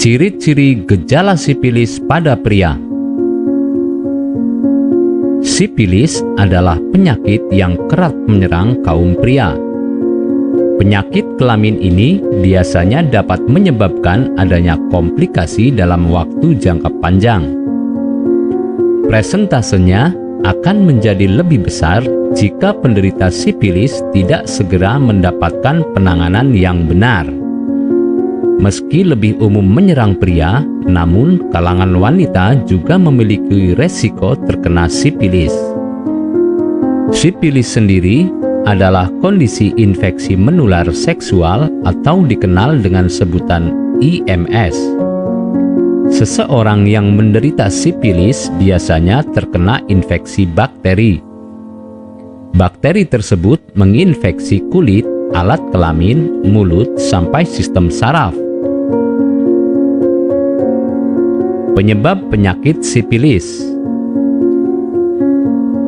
Ciri-ciri gejala sipilis pada pria. Sipilis adalah penyakit yang kerap menyerang kaum pria. Penyakit kelamin ini biasanya dapat menyebabkan adanya komplikasi dalam waktu jangka panjang. Presentasenya akan menjadi lebih besar jika penderita sipilis tidak segera mendapatkan penanganan yang benar. Meski lebih umum menyerang pria, namun kalangan wanita juga memiliki resiko terkena sipilis. Sipilis sendiri adalah kondisi infeksi menular seksual atau dikenal dengan sebutan IMS. Seseorang yang menderita sipilis biasanya terkena infeksi bakteri. Bakteri tersebut menginfeksi kulit, alat kelamin, mulut, sampai sistem saraf. Penyebab penyakit sipilis.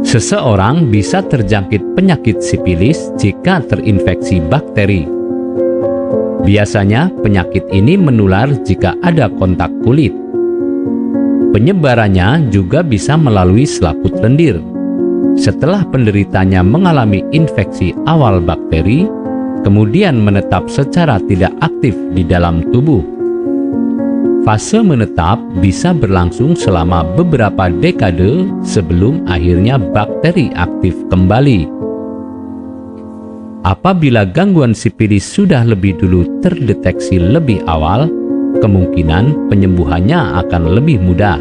Seseorang bisa terjangkit penyakit sipilis jika terinfeksi bakteri. Biasanya penyakit ini menular jika ada kontak kulit. Penyebarannya juga bisa melalui selaput lendir. Setelah penderitanya mengalami infeksi awal bakteri, kemudian menetap secara tidak aktif di dalam tubuh. Fase menetap bisa berlangsung selama beberapa dekade sebelum akhirnya bakteri aktif kembali. Apabila gangguan sipilis sudah lebih dulu terdeteksi lebih awal, kemungkinan penyembuhannya akan lebih mudah.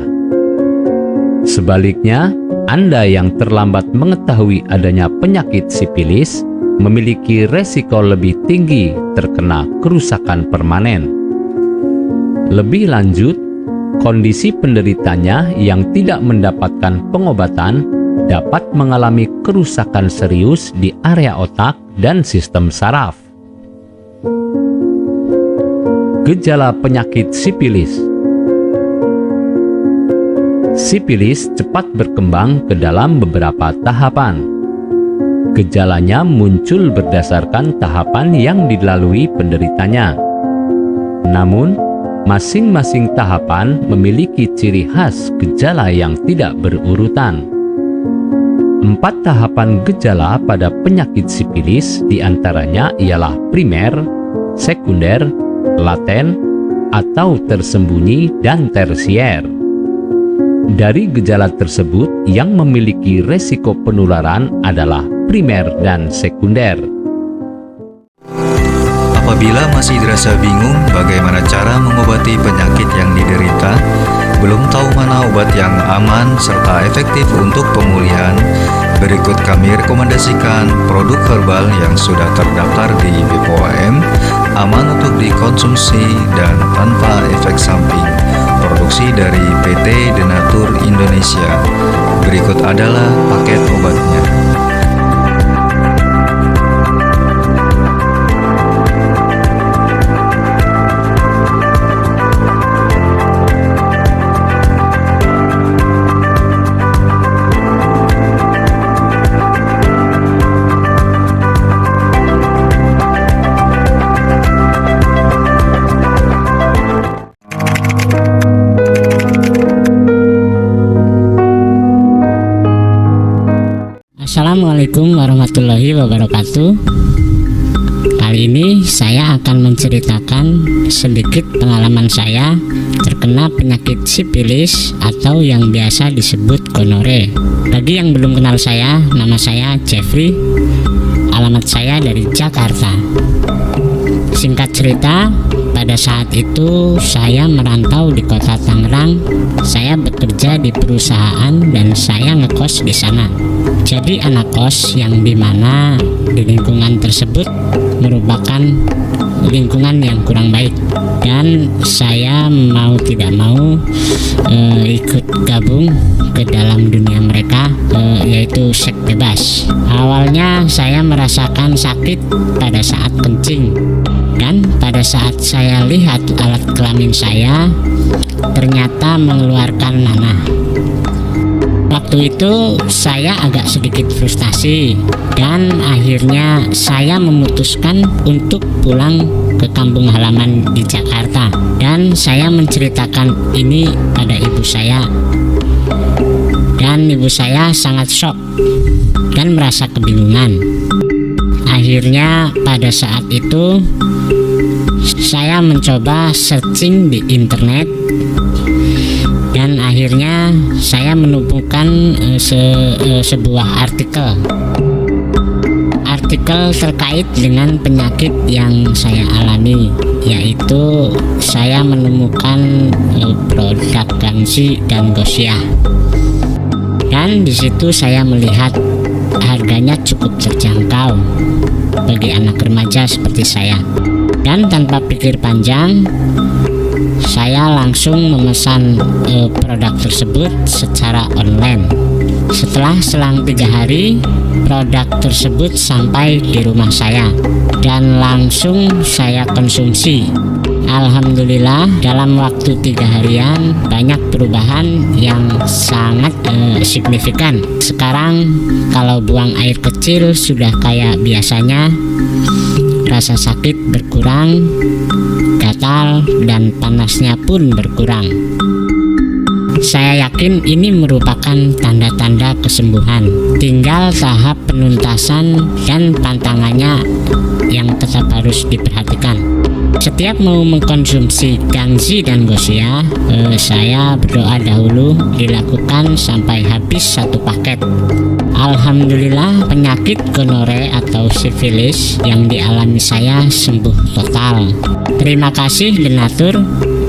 Sebaliknya, Anda yang terlambat mengetahui adanya penyakit sipilis memiliki resiko lebih tinggi terkena kerusakan permanen. Lebih lanjut, kondisi penderitanya yang tidak mendapatkan pengobatan dapat mengalami kerusakan serius di area otak dan sistem saraf. Gejala penyakit sipilis. Sipilis cepat berkembang ke dalam beberapa tahapan. Gejalanya muncul berdasarkan tahapan yang dilalui penderitanya. Namun, masing-masing tahapan memiliki ciri khas gejala yang tidak berurutan. 4 tahapan gejala pada penyakit sipilis diantaranya ialah primer, sekunder, laten, atau tersembunyi, dan tersier. Dari gejala tersebut, yang memiliki resiko penularan adalah primer dan sekunder. Apabila masih dirasa bingung bagaimana cara mengobati penyakit yang diderita, belum tahu mana obat yang aman serta efektif untuk pemulihan, berikut kami rekomendasikan produk herbal yang sudah terdaftar di BPOM, aman untuk dikonsumsi dan tanpa efek samping. Produksi dari PT Denatur Indonesia. Berikut adalah paket obatnya. Assalamualaikum warahmatullahi wabarakatuh. Kali ini saya akan menceritakan sedikit pengalaman saya terkena penyakit sipilis atau yang biasa disebut gonore. Bagi yang belum kenal saya, nama saya Jeffrey. Alamat saya dari Jakarta. Singkat cerita, pada saat itu saya merantau di kota Tangerang. Saya bekerja di perusahaan dan saya ngekos di sana. Jadi anak kos yang dimana di lingkungan tersebut merupakan lingkungan yang kurang baik, dan saya mau tidak mau ikut gabung ke dalam dunia mereka, yaitu seks bebas. Awalnya saya merasakan sakit pada saat kencing, dan pada saat saya lihat alat kelamin saya ternyata mengeluarkan nanah. Waktu itu saya agak sedikit frustasi dan akhirnya saya memutuskan untuk pulang ke kampung halaman di Jakarta, dan saya menceritakan ini pada ibu saya. Dan ibu saya sangat shock dan merasa kebingungan. Akhirnya pada saat itu saya mencoba searching di internet, dan akhirnya saya menemukan sebuah artikel terkait dengan penyakit yang saya alami, yaitu saya menemukan produk Gangsi dan Gosia. Dan di situ saya melihat harganya cukup terjangkau bagi anak remaja seperti saya. Dan tanpa pikir panjang, saya langsung memesan produk tersebut secara online. Setelah selang 3 hari, produk tersebut sampai di rumah saya dan langsung saya konsumsi. Alhamdulillah, dalam waktu 3 harian banyak perubahan yang sangat signifikan. Sekarang kalau buang air kecil sudah kayak biasanya, rasa sakit berkurang, gatal dan panasnya pun berkurang. Saya yakin ini merupakan tanda-tanda kesembuhan. Tinggal tahap penuntasan dan pantangannya yang tetap harus diperhatikan. Setiap mau mengkonsumsi Gangsi dan Gosia, saya berdoa dahulu dilakukan sampai habis 1 paket. Alhamdulillah, penyakit gonore atau sifilis yang dialami saya sembuh total. Terima kasih Denatur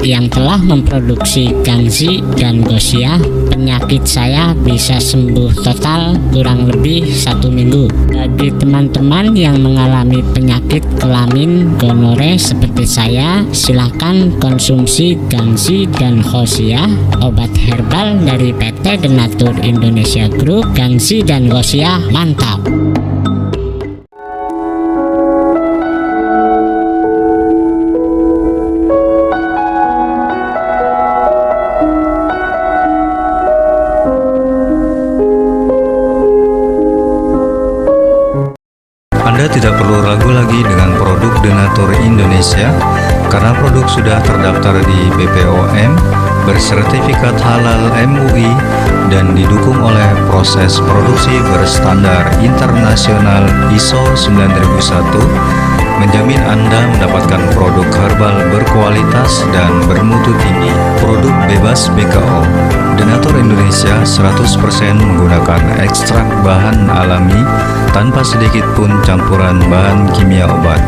yang telah memproduksi Gangsi dan Gosia. Penyakit saya bisa sembuh total kurang lebih 1 minggu. Bagi teman-teman yang mengalami penyakit kelamin gonore seperti saya, silahkan konsumsi Gangsi dan Gosia, obat herbal dari PT Denatur Indonesia Group. Gangsi dan Gosia mantap. Anda tidak perlu ragu lagi dengan produk Denatur Indonesia karena produk sudah terdaftar di BPOM, bersertifikat halal MUI, dan didukung oleh proses produksi berstandar internasional ISO 9001, menjamin Anda mendapatkan produk herbal berkualitas dan bermutu tinggi. Produk bebas BKO. Denatur Indonesia 100% menggunakan ekstrak bahan alami tanpa sedikit pun campuran bahan kimia obat,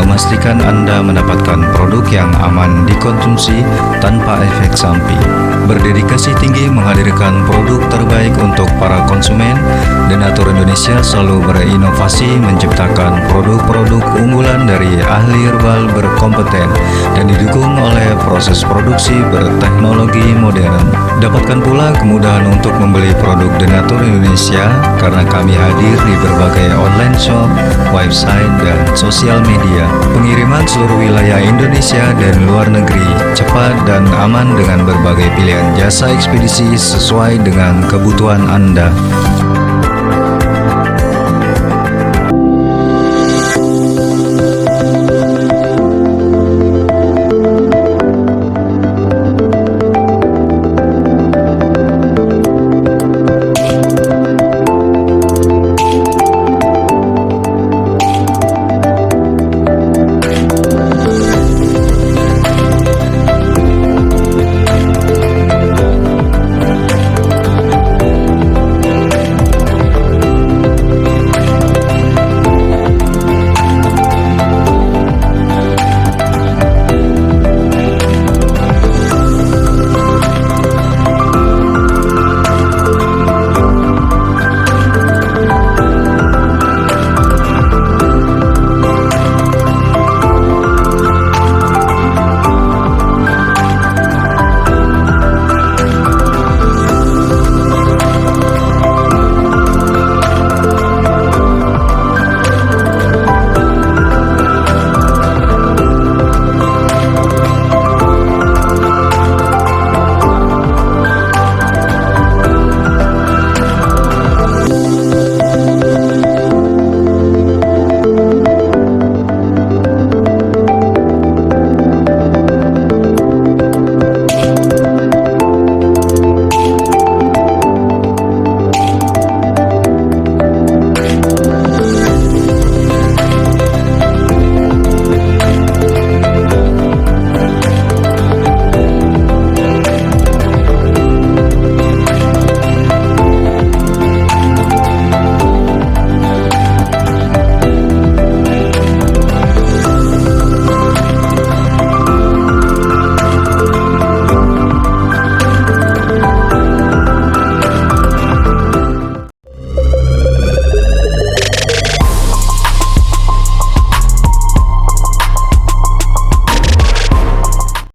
memastikan Anda mendapatkan produk yang aman dikonsumsi tanpa efek samping. Berdedikasi tinggi menghadirkan produk terbaik untuk para konsumen, Denatur Indonesia selalu berinovasi menciptakan produk-produk unggulan dari ahli herbal berkompeten dan didukung oleh proses produksi berteknologi modern. Dapatkan pula kemudahan untuk membeli produk Denatur Indonesia karena kami hadir di berbagai online shop, website, dan sosial media. Pengiriman seluruh wilayah Indonesia dan luar negeri cepat dan aman dengan berbagai pilihan jasa ekspedisi sesuai dengan kebutuhan Anda.